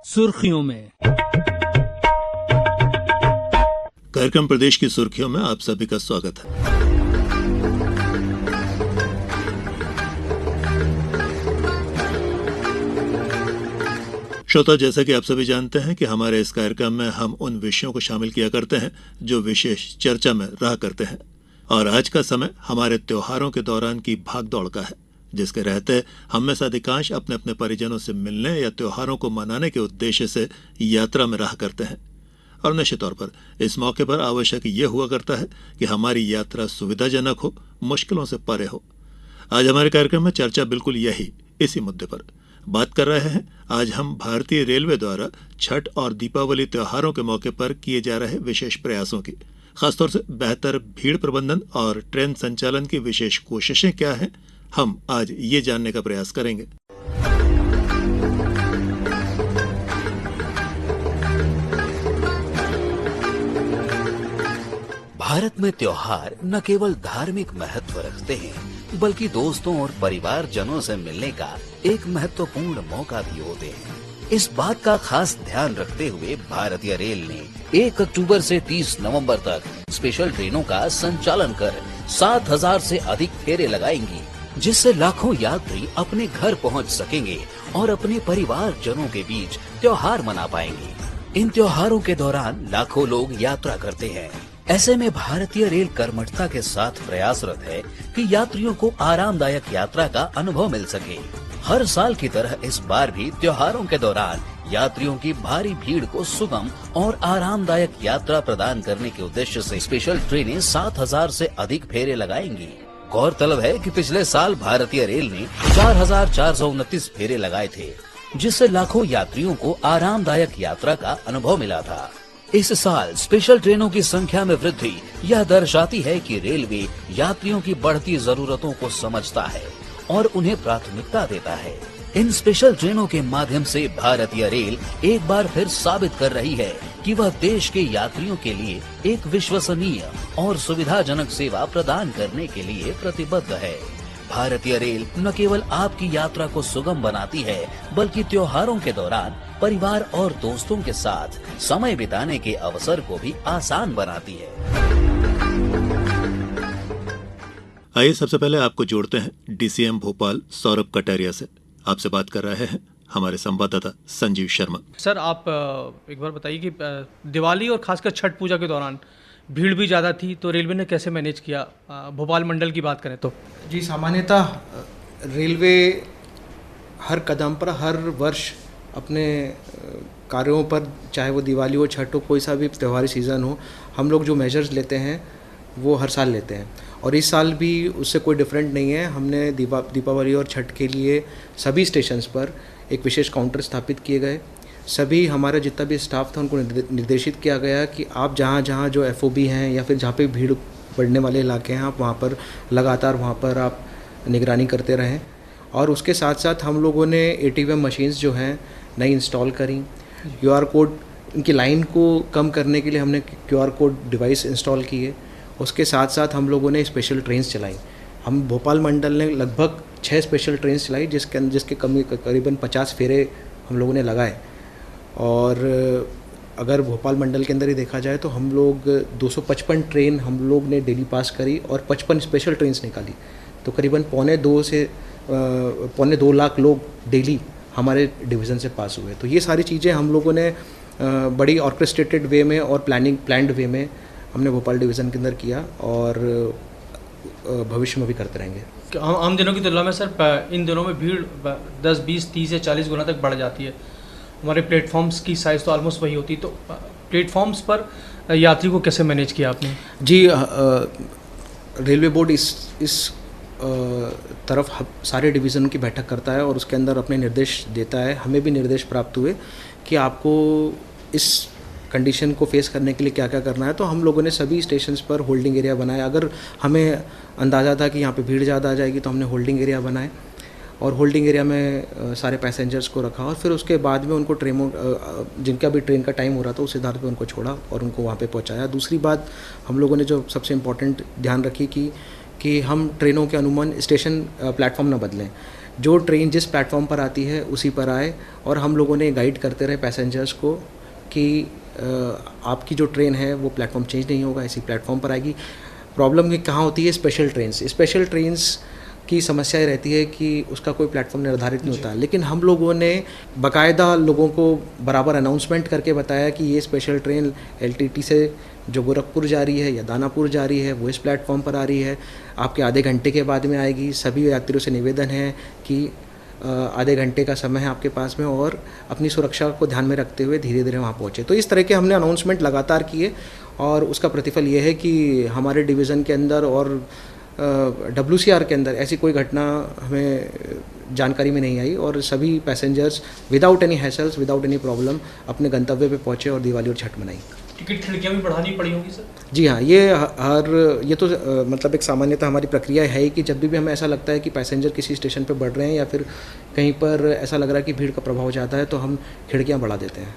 सुर्खियों में। कार्यक्रम प्रदेश की सुर्खियों में आप सभी का स्वागत है। श्रोता, जैसा कि आप सभी जानते हैं कि हमारे इस कार्यक्रम में हम उन विषयों को शामिल किया करते हैं जो विशेष चर्चा में रहा करते हैं। और आज का समय हमारे त्योहारों के दौरान की भागदौड़ का है, जिसके रहते हम में से अधिकांश अपने अपने परिजनों से मिलने या त्योहारों को मनाने के उद्देश्य से यात्रा में रहा करते हैं। और निश्चित तौर पर इस मौके पर आवश्यक ये हुआ करता है कि हमारी यात्रा सुविधाजनक हो, मुश्किलों से परे हो। आज हमारे कार्यक्रम में चर्चा बिल्कुल इसी मुद्दे पर बात कर रहे हैं। आज हम भारतीय रेलवे द्वारा छठ और दीपावली त्योहारों के मौके पर किए जा रहे विशेष प्रयासों की, खासतौर से बेहतर भीड़ प्रबंधन और ट्रेन संचालन की विशेष कोशिशें क्या हैं, हम आज ये जानने का प्रयास करेंगे। भारत में त्योहार न केवल धार्मिक महत्व रखते हैं, बल्कि दोस्तों और परिवारजनों से मिलने का एक महत्वपूर्ण मौका भी होते हैं। इस बात का खास ध्यान रखते हुए भारतीय रेल ने 1 अक्टूबर से 30 नवंबर तक स्पेशल ट्रेनों का संचालन कर 7,000 से अधिक फेरे लगाएंगी, जिससे लाखों यात्री अपने घर पहुंच सकेंगे और अपने परिवारजनों के बीच त्योहार मना पाएंगे। इन त्योहारों के दौरान लाखों लोग यात्रा करते हैं। ऐसे में भारतीय रेल कर्मठता के साथ प्रयासरत है कि यात्रियों को आरामदायक यात्रा का अनुभव मिल सके। हर साल की तरह इस बार भी त्योहारों के दौरान यात्रियों की भारी भीड़ को सुगम और आरामदायक यात्रा प्रदान करने के उद्देश्य से स्पेशल ट्रेनें 7,000 से अधिक फेरे लगाएंगी। गौरतलब है कि पिछले साल भारतीय रेल ने 4,429 फेरे लगाए थे, जिससे लाखों यात्रियों को आरामदायक यात्रा का अनुभव मिला था। इस साल स्पेशल ट्रेनों की संख्या में वृद्धि यह दर्शाती है कि रेलवे यात्रियों की बढ़ती जरूरतों को समझता है और उन्हें प्राथमिकता देता है। इन स्पेशल ट्रेनों के माध्यम से भारतीय रेल एक बार फिर साबित कर रही है कि वह देश के यात्रियों के लिए एक विश्वसनीय और सुविधाजनक सेवा प्रदान करने के लिए प्रतिबद्ध है। भारतीय रेल न केवल आपकी यात्रा को सुगम बनाती है, बल्कि त्योहारों के दौरान परिवार और दोस्तों के साथ समय बिताने के अवसर को भी आसान बनाती है। आइए सबसे पहले आपको जोड़ते हैं डीसीएम भोपाल सौरभ कटारिया से। आपसे बात कर रहे हैं हमारे संवाददाता संजीव शर्मा। सर, आप एक बार बताइए कि दिवाली और खासकर छठ पूजा के दौरान भीड़ भी ज़्यादा थी, तो रेलवे ने कैसे मैनेज किया? भोपाल मंडल की बात करें तो जी, सामान्यतः रेलवे हर कदम पर हर वर्ष अपने कार्यों पर, चाहे वो दिवाली हो, छठ हो, कोई सा भी त्योहारी सीज़न हो, हम लोग जो मेजर्स लेते हैं वो हर साल लेते हैं। और इस साल भी उससे कोई डिफरेंट नहीं है। हमने दीपावली और छठ के लिए सभी स्टेशंस पर एक विशेष काउंटर स्थापित किए गए। सभी हमारा जितना भी स्टाफ था उनको निर्देशित किया गया कि आप जहाँ जहाँ जो एफओबी हैं या फिर जहाँ पे भीड़ बढ़ने वाले इलाके हैं, आप वहाँ पर लगातार वहाँ पर आप निगरानी करते रहें। और उसके साथ साथ हम लोगों ने एटीएम मशीन्स जो हैं नई इंस्टॉल करी। क्यूआर कोड, इनकी लाइन को कम करने के लिए हमने क्यूआर कोड डिवाइस इंस्टॉल किए। उसके साथ साथ हम लोगों ने स्पेशल ट्रेन्स चलाई। हम भोपाल मंडल ने लगभग 6 स्पेशल ट्रेन्स चलाई, जिसके करीबन 50 फेरे हम लोगों ने लगाए। और अगर भोपाल मंडल के अंदर ही देखा जाए तो हम लोग 255 ट्रेन हम लोग ने डेली पास करी और 55 स्पेशल ट्रेन्स निकाली। तो करीबन पौने 2 लाख लोग डेली हमारे डिवीज़न से पास हुए। तो ये सारी चीज़ें हम लोगों ने बड़ी ऑर्केस्ट्रेटेड वे में और प्लान्ड वे में हमने भोपाल डिवीज़न के अंदर किया और भविष्य में भी करते रहेंगे। आम दिनों की तुलना में सर इन दिनों में भीड़ 10, 20, 30 या 40 गुना तक बढ़ जाती है। हमारे प्लेटफॉर्म्स की साइज़ तो ऑलमोस्ट वही होती, तो प्लेटफॉर्म्स पर यात्री को कैसे मैनेज किया आपने? जी, रेलवे बोर्ड इस तरफ सारे डिवीज़न की बैठक करता है और उसके अंदर अपने निर्देश देता है। हमें भी निर्देश प्राप्त हुए कि आपको इस कंडीशन को फेस करने के लिए क्या क्या करना है। तो हम लोगों ने सभी स्टेशंस पर होल्डिंग एरिया बनाया। अगर हमें अंदाज़ा था कि यहाँ पे भीड़ ज़्यादा आ जाएगी तो हमने होल्डिंग एरिया बनाए और होल्डिंग एरिया में सारे पैसेंजर्स को रखा और फिर उसके बाद में उनको जिनका भी ट्रेन का टाइम हो रहा था उस आधार पे उनको छोड़ा और उनको वहाँ पे पहुँचाया। दूसरी बात हम लोगों ने जो सबसे इम्पोर्टेंट ध्यान रखी कि हम ट्रेनों के अनुमान स्टेशन प्लेटफॉर्म ना बदलें, जो ट्रेन जिस प्लेटफॉर्म पर आती है उसी पर आए, और हम लोगों ने गाइड करते रहे पैसेंजर्स को कि आपकी जो ट्रेन है वो प्लेटफॉर्म चेंज नहीं होगा, इसी प्लेटफॉर्म पर आएगी। प्रॉब्लम कहाँ होती है? स्पेशल ट्रेन्स की समस्या रहती है कि उसका कोई प्लेटफॉर्म निर्धारित नहीं होता, लेकिन हम लोगों ने बाकायदा लोगों को बराबर अनाउंसमेंट करके बताया कि ये स्पेशल ट्रेन LTT से जो गोरखपुर जा रही है या दानापुर जा रही है वो इस प्लेटफॉर्म पर आ रही है, आपके आधे घंटे के बाद में आएगी। सभी यात्रियों से निवेदन है कि आधे घंटे का समय है आपके पास में, और अपनी सुरक्षा को ध्यान में रखते हुए धीरे धीरे वहाँ पहुँचे। तो इस तरह के हमने अनाउंसमेंट लगातार किए, और उसका प्रतिफल ये है कि हमारे डिवीज़न के अंदर और WCR के अंदर ऐसी कोई घटना हमें जानकारी में नहीं आई, और सभी passengers without any hassles, without any problem अपने गंतव्य पे पहुँचे और दिवाली और छठ मनाई। टिकट खिड़कियाँ भी बढ़ानी पड़ी होंगी सर? जी हाँ, ये तो मतलब एक सामान्यतः हमारी प्रक्रिया है ही कि जब भी हमें ऐसा लगता है कि पैसेंजर किसी स्टेशन पर बढ़ रहे हैं या फिर कहीं पर ऐसा लग रहा है कि भीड़ का प्रभाव ज़्यादा है, तो हम खिड़कियाँ बढ़ा देते हैं,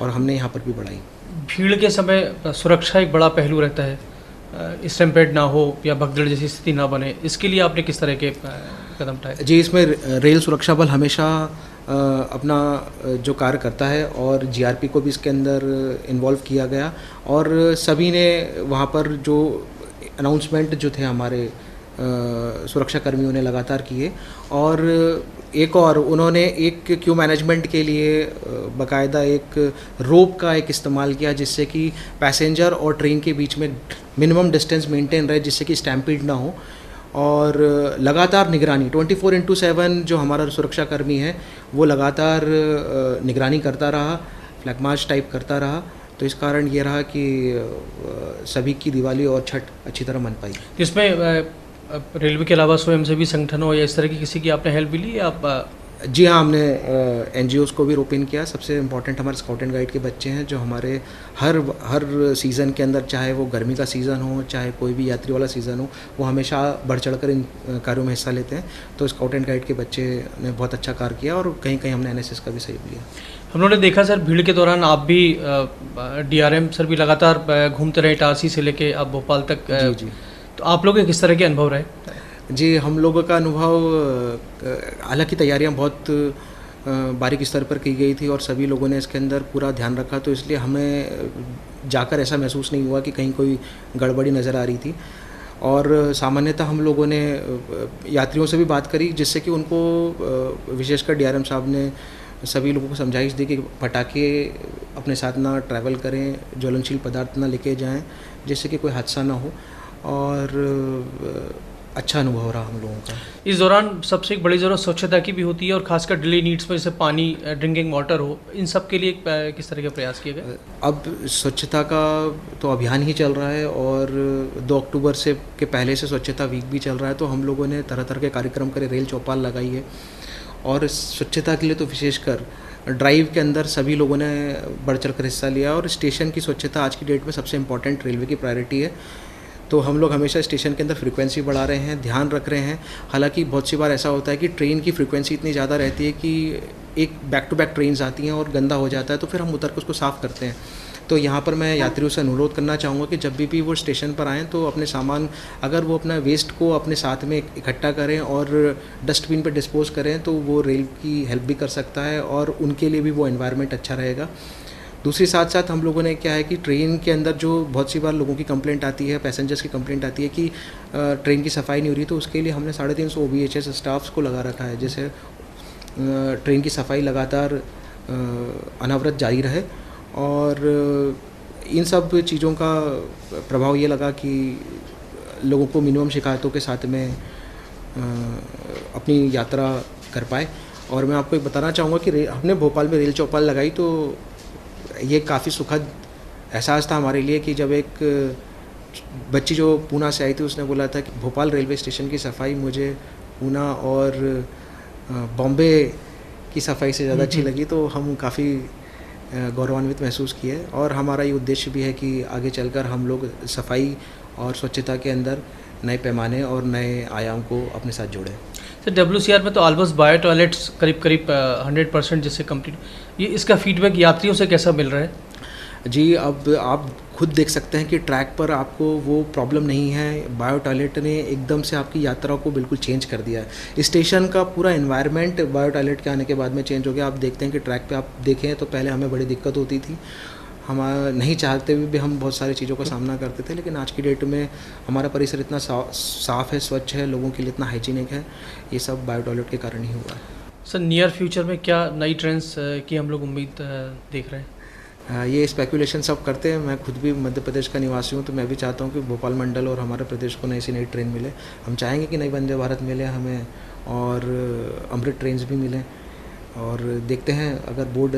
और हमने यहाँ पर भी बढ़ाई। भीड़ के समय सुरक्षा एक बड़ा पहलू रहता है, स्टैम्पेड ना हो या भगदड़ जैसी स्थिति ना बने, इसके लिए आपने किस तरह के कदम उठाए? जी, इसमें रेल सुरक्षा बल हमेशा अपना जो कार्य करता है, और GRP को भी इसके अंदर इन्वॉल्व किया गया, और सभी ने वहाँ पर जो अनाउंसमेंट जो थे हमारे सुरक्षा कर्मियों ने लगातार किए, और उन्होंने एक क्यू मैनेजमेंट के लिए बाकायदा एक रोप का एक इस्तेमाल किया, जिससे कि पैसेंजर और ट्रेन के बीच में मिनिमम डिस्टेंस मेंटेन रहे, जिससे कि स्टैम्पीड ना हो। और लगातार निगरानी 24/7 जो हमारा सुरक्षा कर्मी है वो लगातार निगरानी करता रहा, फ्लैग मार्च टाइप करता रहा। तो इस कारण ये रहा कि सभी की दिवाली और छठ अच्छी तरह मन पाई। इसमें रेलवे के अलावा स्वयंसेवी संगठन हो या इस तरह की किसी की आपने हेल्प भी ली? आप जी हाँ, हमने NGOs को भी रोप इन किया। सबसे इम्पॉर्टेंट हमारे स्काउट एंड गाइड के बच्चे हैं, जो हमारे हर सीज़न के अंदर, चाहे वो गर्मी का सीज़न हो, चाहे कोई भी यात्री वाला सीज़न हो, वो हमेशा बढ़ चढ़कर इन कार्यों में हिस्सा लेते हैं। तो स्काउट एंड गाइड के बच्चे ने बहुत अच्छा कार्य किया, और कहीं कहीं हमने NSS का भी सहयोग लिया। हम लोगों ने देखा सर, भीड़ के दौरान आप भी DRM सर भी लगातार घूमते रहे, इटारसी से लेके आप भोपाल तक। जी। तो आप लोग के किस तरह के अनुभव रहे? जी, हम लोगों का अनुभव, हालांकि तैयारियां बहुत बारीक स्तर पर की गई थी और सभी लोगों ने इसके अंदर पूरा ध्यान रखा, तो इसलिए हमें जाकर ऐसा महसूस नहीं हुआ कि कहीं कोई गड़बड़ी नज़र आ रही थी। और सामान्यतः हम लोगों ने यात्रियों से भी बात करी, जिससे कि उनको विशेषकर DRM साहब ने सभी लोगों को समझाइश दी कि पटाखे अपने साथ ना ट्रैवल करें, ज्वलनशील पदार्थ ना लेके जाएं, जिससे कि कोई हादसा ना हो। और अच्छा अनुभव रहा हम लोगों का। इस दौरान सबसे एक बड़ी ज़रूरत स्वच्छता की भी होती है, और खासकर डेली नीड्स में जैसे पानी, ड्रिंकिंग वाटर हो, इन सब के लिए किस तरह के प्रयास किए गए? अब स्वच्छता का तो अभियान ही चल रहा है, और 2 अक्टूबर से के पहले से स्वच्छता वीक भी चल रहा है। तो हम लोगों ने तरह तरह के कार्यक्रम करे, रेल चौपाल लगाई है, और स्वच्छता के लिए तो विशेषकर ड्राइव के अंदर सभी लोगों ने बढ़ चढ़ कर हिस्सा लिया। और स्टेशन की स्वच्छता आज की डेट में सबसे इम्पॉर्टेंट रेलवे की प्रायोरिटी है, तो हम लोग हमेशा स्टेशन के अंदर फ्रीक्वेंसी बढ़ा रहे हैं, ध्यान रख रहे हैं। हालांकि बहुत सी बार ऐसा होता है कि ट्रेन की फ्रीक्वेंसी इतनी ज़्यादा रहती है कि एक बैक टू बैक ट्रेन्स आती हैं और गंदा हो जाता है, तो फिर हम उतर कर उसको साफ़ करते हैं। तो यहाँ पर मैं यात्रियों से अनुरोध करना चाहूँगा कि जब भी वो स्टेशन पर आएँ तो अपने सामान, अगर वो अपना वेस्ट को अपने साथ में इकट्ठा करें और डस्टबिन पर डिस्पोज करें, तो वो रेल की हेल्प भी कर सकता है और उनके लिए भी वो एनवायरनमेंट अच्छा रहेगा। दूसरी साथ साथ हम लोगों ने क्या है कि ट्रेन के अंदर जो बहुत सी बार लोगों की कंप्लेंट आती है, पैसेंजर्स की कंप्लेंट आती है कि ट्रेन की सफाई नहीं हो रही, तो उसके लिए हमने 350 OBHS स्टाफ्स को लगा रखा है, जैसे ट्रेन की सफाई लगातार अनवरत जारी रहे। और इन सब चीज़ों का प्रभाव ये लगा कि लोगों को मिनिमम शिकायतों के साथ में अपनी यात्रा कर पाए। और मैं आपको एक बताना चाहूँगा कि हमने भोपाल में रेल चौपाल लगाई, तो ये काफ़ी सुखद एहसास था हमारे लिए कि जब एक बच्ची जो पूना से आई थी, उसने बोला था कि भोपाल रेलवे स्टेशन की सफाई मुझे पूना और बॉम्बे की सफाई से ज़्यादा अच्छी लगी। तो हम काफ़ी गौरवान्वित महसूस किए, और हमारा ये उद्देश्य भी है कि आगे चलकर हम लोग सफाई और स्वच्छता के अंदर नए पैमाने और नए आयाम को अपने साथ जोड़ें। सर, WCR में तो ऑलमोस्ट बायो टॉयलेट्स करीब 100% जिससे कंप्लीट, ये इसका फीडबैक यात्रियों से कैसा मिल रहा है? जी, अब आप खुद देख सकते हैं कि ट्रैक पर आपको वो प्रॉब्लम नहीं है। बायो टॉयलेट ने एकदम से आपकी यात्रा को बिल्कुल चेंज कर दिया है। स्टेशन का पूरा एनवायरनमेंट बायो टॉयलेट के आने के बाद में चेंज हो गया। आप देखते हैं कि ट्रैक पे आप देखें तो पहले हमें बड़ी दिक्कत होती थी, हम नहीं चाहते हुए भी हम बहुत सारी चीज़ों का सामना करते थे, लेकिन आज की डेट में हमारा परिसर इतना साफ़ है, स्वच्छ है, लोगों के लिए इतना हाइजीनिक है, ये सब बायो टॉयलेट के कारण ही हुआ है। सर नियर फ्यूचर में क्या नई ट्रेंड्स की हम लोग उम्मीद देख रहे हैं? ये स्पेकुलेशन सब करते हैं। मैं खुद भी मध्य प्रदेश का निवासी हूँ, तो मैं भी चाहता हूँ कि भोपाल मंडल और हमारे प्रदेश को नई सी नई ट्रेन मिले। हम चाहेंगे कि नई वंदे भारत मिले हमें, और अमृत ट्रेन्स भी मिलें, और देखते हैं अगर बोर्ड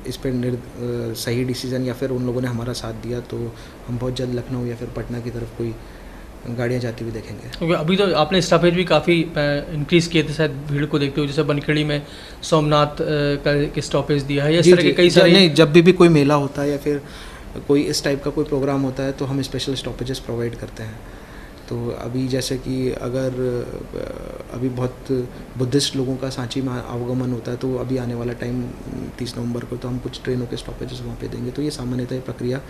इस पर सही डिसीज़न या फिर उन लोगों ने हमारा साथ दिया तो हम बहुत जल्द लखनऊ या फिर पटना की तरफ कोई गाड़ियाँ जाती हुई देखेंगे। क्योंकि अभी तो आपने स्टॉपेज भी काफ़ी इंक्रीज़ किए थे शायद भीड़ को देखते हुए, जैसे बनखेड़ी में सोमनाथ का स्टॉपेज दिया है, इस तरह के कई सारे। नहीं, जब भी कोई मेला होता है या फिर कोई इस टाइप का कोई प्रोग्राम होता है तो हम स्पेशल स्टॉपेजेस प्रोवाइड करते हैं। तो अभी जैसे कि अगर अभी बहुत बुद्धिस्ट लोगों का सांची में आवागमन होता है, तो अभी आने वाला टाइम 30 नवंबर को तो हम कुछ ट्रेनों के स्टॉपेजेस वहाँ पे देंगे। तो ये सामान्यतः प्रक्रिया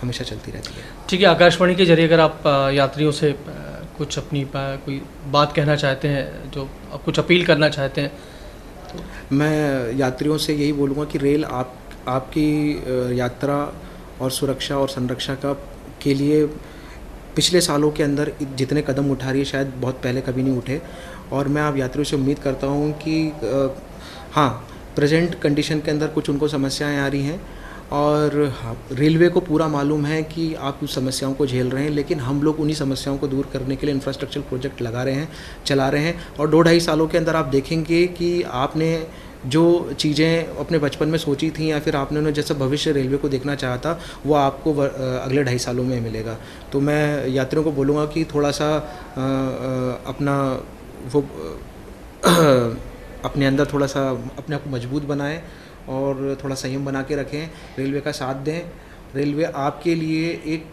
हमेशा चलती रहती है। ठीक है, आकाशवाणी के जरिए अगर आप यात्रियों से कुछ अपनी कोई बात कहना चाहते हैं, जो आप कुछ अपील करना चाहते हैं, तो मैं यात्रियों से यही बोलूँगा कि रेल आपकी यात्रा और सुरक्षा और संरक्षा के लिए पिछले सालों के अंदर जितने कदम उठा रही है शायद बहुत पहले कभी नहीं उठे। और मैं आप यात्रियों से उम्मीद करता हूँ कि हाँ, प्रेजेंट कंडीशन के अंदर कुछ उनको समस्याएं आ रही हैं, और रेलवे को पूरा मालूम है कि आप उस समस्याओं को झेल रहे हैं, लेकिन हम लोग उन्हीं समस्याओं को दूर करने के लिए इंफ्रास्ट्रक्चर प्रोजेक्ट लगा रहे हैं, चला रहे हैं। और 2-2.5 सालों के अंदर आप देखेंगे कि आपने जो चीज़ें अपने बचपन में सोची थी या फिर आपने उन्हें जैसा भविष्य रेलवे को देखना चाहा था, वो आपको अगले 2.5 सालों में मिलेगा। तो मैं यात्रियों को बोलूँगा कि थोड़ा सा अपना वो अपने अंदर थोड़ा सा अपने आप को मजबूत बनाएं और थोड़ा संयम बना के रखें, रेलवे का साथ दें। रेलवे आपके लिए एक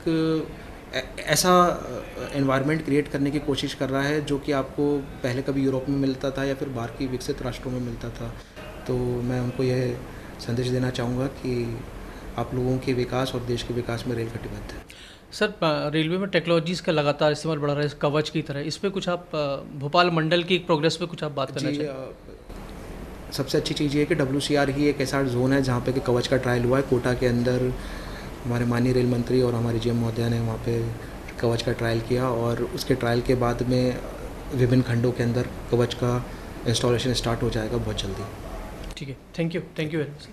ऐसा एनवायरनमेंट क्रिएट करने की कोशिश कर रहा है जो कि आपको पहले कभी यूरोप में मिलता था या फिर बाहर की विकसित राष्ट्रों में मिलता था। तो मैं उनको यह संदेश देना चाहूँगा कि आप लोगों के विकास और देश के विकास में रेल कटिबद्ध है। सर, रेलवे में टेक्नोलॉजीज़ का लगातार इस्तेमाल बढ़ा रहा है, कवच की तरह, इस पर कुछ आप भोपाल मंडल की प्रोग्रेस पे कुछ आप बात करना चाहिए? सबसे अच्छी चीज़ ये है कि WCR ही एक ऐसा जोन है जहाँ पे कि कवच का ट्रायल हुआ है। कोटा के अंदर हमारे माननीय रेल मंत्री और हमारे GM महोदया ने वहाँ पे कवच का ट्रायल किया, और उसके ट्रायल के बाद में विभिन्न खंडों के अंदर कवच का इंस्टॉलेशन स्टार्ट हो जाएगा बहुत जल्दी। ठीक है, थैंक यू वेरी मच।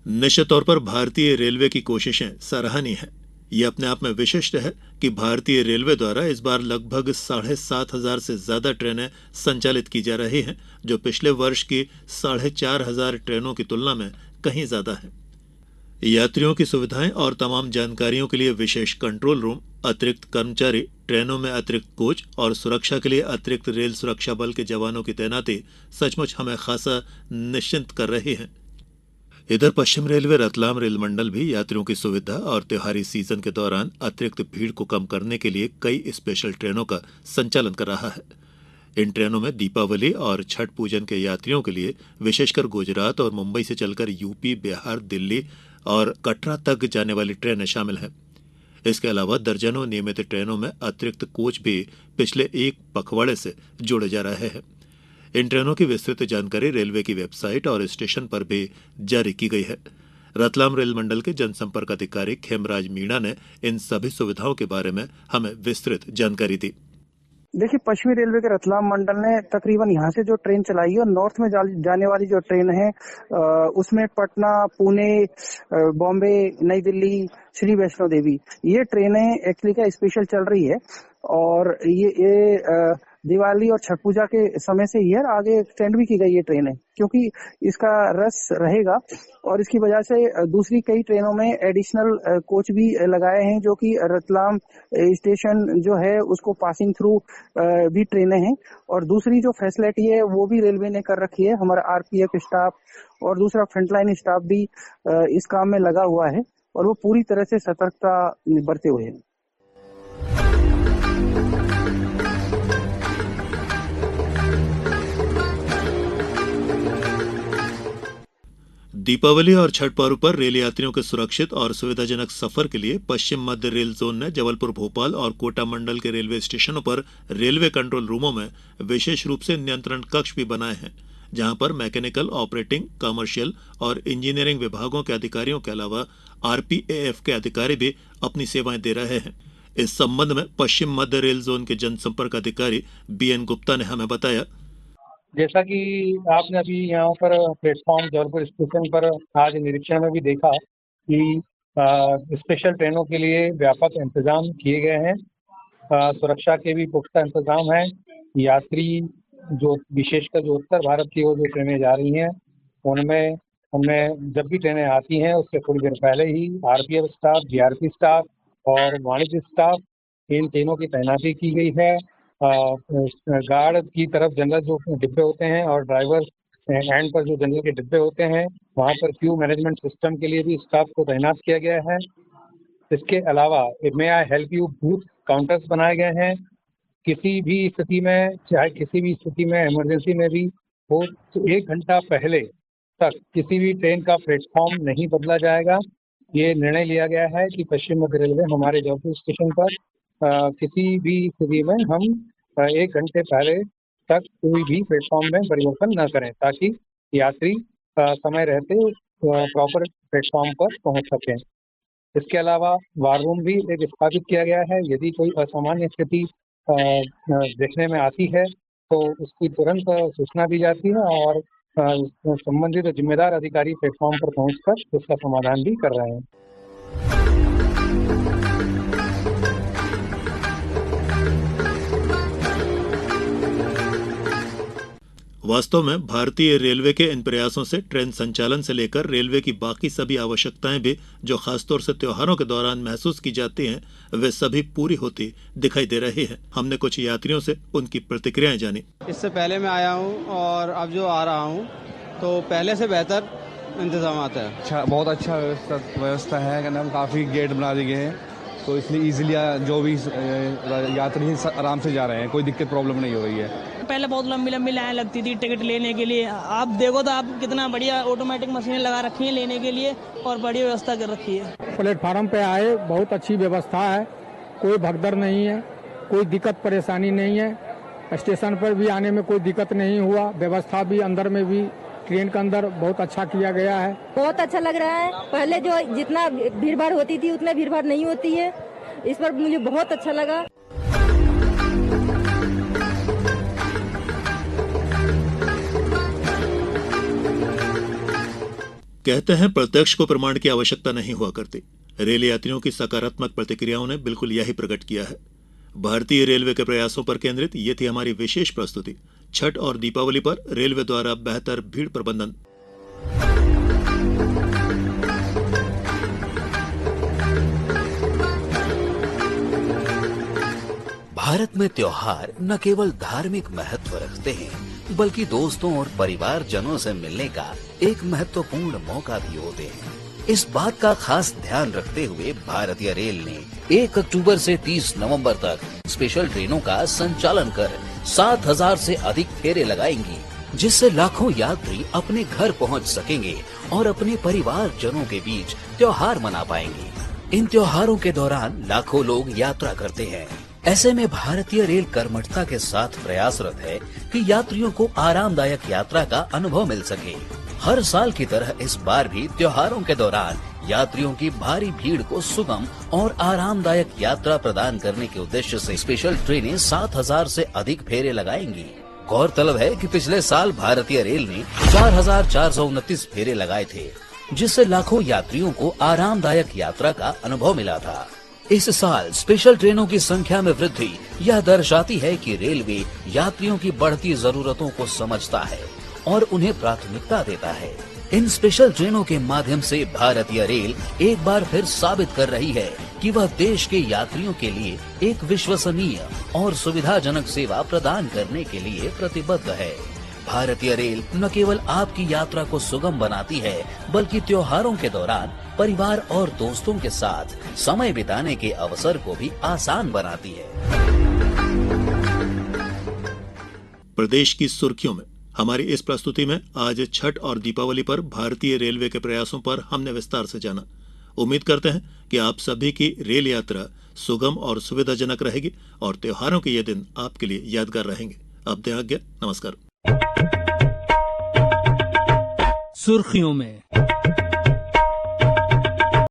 निश्चित तौर पर भारतीय रेलवे की कोशिशें सराहनीय हैं। ये अपने आप में विशिष्ट है कि भारतीय रेलवे द्वारा इस बार लगभग 7,500 से ज्यादा ट्रेनें संचालित की जा रही हैं, जो पिछले वर्ष की 4,500 ट्रेनों की तुलना में कहीं ज्यादा है। यात्रियों की सुविधाएं और तमाम जानकारियों के लिए विशेष कंट्रोल रूम, अतिरिक्त कर्मचारी, ट्रेनों में अतिरिक्त कोच और सुरक्षा के लिए अतिरिक्त रेल सुरक्षा बल के जवानों की तैनाती सचमुच हमें खासा निश्चिंत कर रही है। इधर पश्चिम रेलवे रतलाम रेल मंडल भी यात्रियों की सुविधा और त्योहारी सीजन के दौरान अतिरिक्त भीड़ को कम करने के लिए कई स्पेशल ट्रेनों का संचालन कर रहा है। इन ट्रेनों में दीपावली और छठ पूजन के यात्रियों के लिए विशेषकर गुजरात और मुंबई से चलकर यूपी, बिहार, दिल्ली और कटरा तक जाने वाली ट्रेनें शामिल हैं। इसके अलावा दर्जनों नियमित ट्रेनों में अतिरिक्त कोच भी पिछले एक पखवाड़े से जोड़े जा रहे हैं। इन ट्रेनों की विस्तृत जानकारी रेलवे की वेबसाइट और स्टेशन पर भी जारी की गई है। रतलाम रेल मंडल के जनसंपर्क अधिकारी खेमराज मीणा ने इन सभी सुविधाओं के बारे में हमें विस्तृत जानकारी दी। देखिए, पश्चिमी रेलवे के रतलाम मंडल ने तकरीबन यहाँ से जो ट्रेन चलाई है, और नॉर्थ में जाने वाली जो ट्रेन है उसमें पटना, पुणे, बॉम्बे, नई दिल्ली, श्री वैष्णो देवी, ये ट्रेनें एक्चुअली का स्पेशल चल रही है। और ये दिवाली और छठ पूजा के समय से ही है, आगे एक्सटेंड भी की गई ये ट्रेनें, क्योंकि इसका रस रहेगा। और इसकी वजह से दूसरी कई ट्रेनों में एडिशनल कोच भी लगाए हैं, जो कि रतलाम स्टेशन जो है उसको पासिंग थ्रू भी ट्रेनें हैं। और दूसरी जो फैसिलिटी है वो भी रेलवे ने कर रखी है, हमारा RPF स्टाफ और दूसरा फ्रंटलाइन स्टाफ भी इस काम में लगा हुआ है, और वो पूरी तरह से सतर्कता बरते हुए है। दीपावली और छठ पर्व पर रेल यात्रियों के सुरक्षित और सुविधाजनक सफर के लिए पश्चिम मध्य रेल जोन ने जबलपुर, भोपाल और कोटा मंडल के रेलवे स्टेशनों पर रेलवे कंट्रोल रूमों में विशेष रूप से नियंत्रण कक्ष भी बनाए हैं, जहां पर मैकेनिकल, ऑपरेटिंग, कमर्शियल और इंजीनियरिंग विभागों के अधिकारियों के अलावा RPAF के अधिकारी भी अपनी सेवाएं दे रहे हैं। इस संबंध में पश्चिम मध्य रेल जोन के जनसंपर्क अधिकारी BN गुप्ता ने हमें बताया। जैसा कि आपने अभी यहाँ पर प्लेटफॉर्म जबलपुर स्टेशन पर आज निरीक्षण में भी देखा कि स्पेशल ट्रेनों के लिए व्यापक इंतजाम किए गए हैं। सुरक्षा के भी पुख्ता इंतजाम है। यात्री जो विशेषकर जो उत्तर भारत की ओर जो ट्रेनें जा रही हैं उनमें हमने जब भी ट्रेनें आती हैं उससे थोड़ी देर पहले ही RPF स्टाफ, GRP स्टाफ और वाणिज्य स्टाफ, इन तीनों की तैनाती की गई है। गार्ड की तरफ जनरल जो डिब्बे होते हैं और ड्राइवर एंड पर जो जनरल के डिब्बे होते हैं वहाँ पर क्यू मैनेजमेंट सिस्टम के लिए भी स्टाफ को तैनात किया गया है। इसके अलावा may I help you booth counters बनाए गए हैं। किसी भी स्थिति में, चाहे किसी भी स्थिति में इमरजेंसी में भी हो, तो 1 घंटा पहले तक किसी भी ट्रेन का प्लेटफॉर्म नहीं बदला जाएगा। ये निर्णय लिया गया है कि पश्चिम मध्य रेलवे हमारे जबलपुर स्टेशन पर किसी भी स्थिति में हम 1 घंटे पहले तक कोई भी प्लेटफॉर्म में परिवर्तन न करें, ताकि यात्री समय रहते प्रॉपर प्लेटफॉर्म पर पहुंच सकें। इसके अलावा वार रूम भी एक स्थापित किया गया है। यदि कोई असामान्य स्थिति देखने में आती है तो उसकी तुरंत सूचना दी जाती है और संबंधित जिम्मेदार अधिकारी प्लेटफॉर्म पर पहुंचकर उसका समाधान भी कर रहे हैं। वास्तव में भारतीय रेलवे के इन प्रयासों से ट्रेन संचालन से लेकर रेलवे की बाकी सभी आवश्यकताएं भी जो खासतौर से त्योहारों के दौरान महसूस की जाती हैं, वे सभी पूरी होती दिखाई दे रही हैं। हमने कुछ यात्रियों से उनकी प्रतिक्रियाएं जानी। इससे पहले मैं आया हूं और अब जो आ रहा हूं तो पहले से बेहतर इंतजाम है। अच्छा, बहुत अच्छा व्यवस्था है। काफी गेट बना दिए गए हैं तो इसलिए इजीली जो भी यात्री आराम से जा रहे हैं, कोई दिक्कत प्रॉब्लम नहीं हो रही है। पहले बहुत लंबी लंबी लाइन लगती थी टिकट लेने के लिए। आप देखो तो आप कितना बढ़िया ऑटोमेटिक मशीनें लगा रखी हैं लेने के लिए और बढ़िया व्यवस्था कर रखी है। प्लेटफार्म पे आए, बहुत अच्छी व्यवस्था है, कोई भगदड़ नहीं है, कोई दिक्कत परेशानी नहीं है। स्टेशन पर भी आने में कोई दिक्कत नहीं हुआ। व्यवस्था भी अंदर में भी ट्रेन के अंदर बहुत अच्छा किया गया है। बहुत अच्छा लग रहा है। पहले जो जितना भीड़ भाड़ होती थी उतना भीड़ भाड़ नहीं होती है। इस पर मुझे बहुत अच्छा लगा। कहते हैं प्रत्यक्ष को प्रमाण की आवश्यकता नहीं हुआ करती। रेल यात्रियों की सकारात्मक प्रतिक्रियाओं ने बिल्कुल यही प्रकट किया है। भारतीय रेलवे के प्रयासों पर केंद्रित ये थी हमारी विशेष प्रस्तुति। छठ और दीपावली पर रेलवे द्वारा बेहतर भीड़ प्रबंधन। भारत में त्योहार न केवल धार्मिक महत्व रखते हैं, बल्कि दोस्तों और परिवारजनों से मिलने का एक महत्वपूर्ण मौका भी होते हैं। इस बात का खास ध्यान रखते हुए भारतीय रेल ने 1 अक्टूबर से 30 नवंबर तक स्पेशल ट्रेनों का संचालन कर 7000 से अधिक फेरे लगाएंगी, जिससे लाखों यात्री अपने घर पहुंच सकेंगे और अपने परिवारजनों के बीच त्योहार मना पाएंगे। इन त्योहारों के दौरान लाखों लोग यात्रा करते हैं। ऐसे में भारतीय रेल कर्मठता के साथ प्रयासरत है कि यात्रियों को आरामदायक यात्रा का अनुभव मिल सके। हर साल की तरह इस बार भी त्योहारों के दौरान यात्रियों की भारी भीड़ को सुगम और आरामदायक यात्रा प्रदान करने के उद्देश्य से स्पेशल ट्रेनें 7000 से अधिक फेरे लगाएंगी। गौरतलब है कि पिछले साल भारतीय रेल ने 4429 फेरे लगाए थे, जिससे लाखों यात्रियों को आरामदायक यात्रा का अनुभव मिला था। इस साल स्पेशल ट्रेनों की संख्या में वृद्धि यह दर्शाती है कि रेलवे यात्रियों की बढ़ती जरूरतों को समझता है और उन्हें प्राथमिकता देता है। इन स्पेशल ट्रेनों के माध्यम से भारतीय रेल एक बार फिर साबित कर रही है कि वह देश के यात्रियों के लिए एक विश्वसनीय और सुविधाजनक सेवा प्रदान करने के लिए प्रतिबद्ध है। भारतीय रेल न केवल आपकी यात्रा को सुगम बनाती है, बल्कि त्योहारों के दौरान परिवार और दोस्तों के साथ समय बिताने के अवसर को भी आसान बनाती है। प्रदेश की सुर्खियों में हमारी इस प्रस्तुति में आज छठ और दीपावली पर भारतीय रेलवे के प्रयासों पर हमने विस्तार से जाना। उम्मीद करते हैं कि आप सभी की रेल यात्रा सुगम और सुविधाजनक रहेगी और त्योहारों के ये दिन आपके लिए यादगार रहेंगे। अब दें आज्ञा, नमस्कार। सुर्खियों में